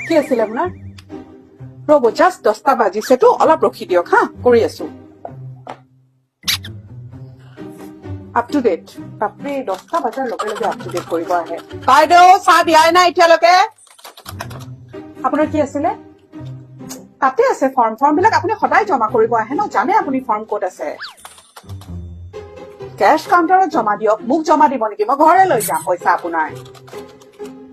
কি আছিল আপোনাৰ? ৰ'ব জাষ্ট 10টা বাজিছেতো, অলপ ৰখি দিয়ক হা, কৰি আছো। Up to date. বাপৰে 10টা বজাৰ লগে লগে আপ টু ডেট কৰিব আহে। বাইদেউ চাহ দিয়াই নাই এতিয়ালৈকে। আপোনাৰ কি আছিলে? তাতে আছে ফৰ্ম বিলাক আপুনি সদায় জমা কৰিব আহে ন, জানে আপুনি ফৰ্ম ক'ত আছে। কেছ কাউণ্টাৰত জমা দিয়ক। মোক জমা দিব নেকি? মই ঘৰে লৈ যাম পইচা আপোনাৰ।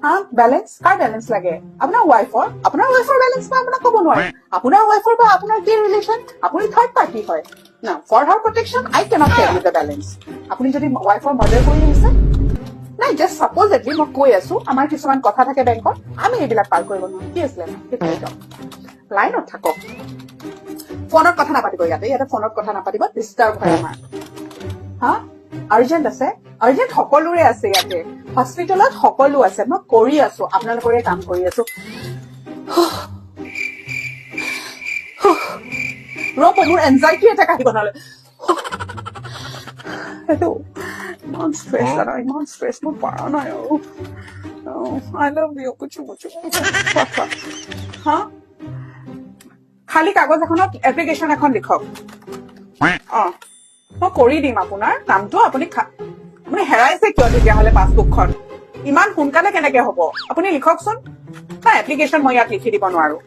হা, বেলেঞ্চ? কাৰ বেলেঞ্চ লাগে? আপোনাৰ ৱাইফৰ? আপোনাৰ ৱাইফৰ বেলেঞ্চ মই আপোনাক ক'ব নোৱাৰিম। আপোনাৰ ৱাইফৰ বা আপোনাৰ কি ৰিলেশ্যন? আপুনি থাৰ্ড পাৰ্টি হয় না। For her protection I can't tell you the balance. আপুনি যদি ৱাইফৰ মাৰ্ডাৰ কৰি আহিছে, নাই জাষ্ট চাপ'জেটলি মই কৈ আছো, আমাৰ কিছুমান কথা থাকে বেংকত, আমি এইবিলাক পাৰ কৰিব নোৱাৰো। কি আছিলে? লাইনত থাকক। ফোনত কথা নাপাতিব ইয়াতে ফোনত কথা নাপাতিব, ডিষ্টাৰ্ব হয় আমাৰ। হা, আৰ্জেণ্ট আছে? আৰ্জেণ্ট সকলোৰে আছে ইয়াতে। হস্পিটেলত সকলো আছে। মই কৰি আছো, আপোনালোকৰে কাম কৰি আছো। ৰ'ব, মোৰ এনজাইটি এটা কাটিব নহ'লে। সেইটো ইমান ষ্ট্ৰেছ দাদা, ইমান ষ্ট্ৰেছ, মোৰ পৰা নাই আৰু। আই লাভ ইউ কুচু কুচু। হা, খালি কাগজ এখনত এপ্লিকেশ্যন এখন লিখক। মই কৰি দিম আপোনাৰ কামটো। আপুনি হেৰাইছে কিয় তেতিয়াহ'লে পাছবুকখন? ইমান সোনকালে কেনেকে হ'ব? আপুনি লিখকচোন। নাই, এপ্লিকেশ্যন মই ইয়াত লিখি দিব নোৱাৰো।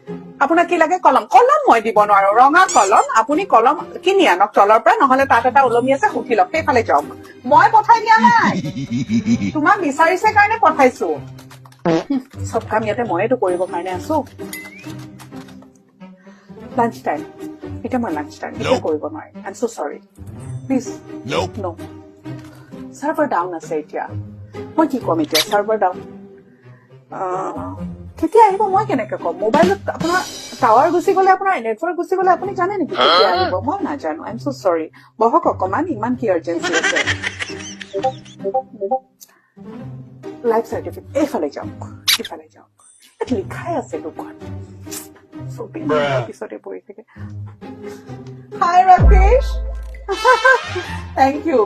আপোনাক কি লাগে? কলম মই দিব নোৱাৰো। ৰঙা কলম, আপুনি কলম কিনি আনক তলৰ পৰা, নহলে তাত এটা ওলমি আছে, সুধি লওক, সেইফালে যাওক। মই পঠাই দিয়া নাই, তোমাক বিচাৰিছে কাৰণে পঠাইছো। চব কাম ইয়াতে ময়েতো কৰিবৰ কাৰণে আছো। লাঞ্চ টাইম, এতিয়া মই লাঞ্চ টাইম এতিয়া কৰিব নোৱাৰিম। আই এম চ' চৰি, প্লিজ। নো, চাৰ্ভাৰ ডাউন আছে এতিয়া। মই কি ক'ম এতিয়া? চাৰ্ভাৰ ডাউন কেতিয়া আহিব মই কেনেকে ক'ম? মোবাইলত আপোনাৰ টাৱাৰ গুচি গ'লে, আপোনাৰ নেটৱৰ্ক গুচি গ'লে আপুনি জানে নেকি কেতিয়া আহিব? মই নাজানো। আই এম চ' চৰি। বহক অকমান, ইমান কি আৰ্জেঞ্চি আছে? লাইফ চাৰ্টিফিকেট এইফালে যাওক, এইফালে যাওক। ইয়াত লিখাই আছে দোকান, পিছতে পৰি থাকে। হাই ৰাকেশ, থেংক ইউ।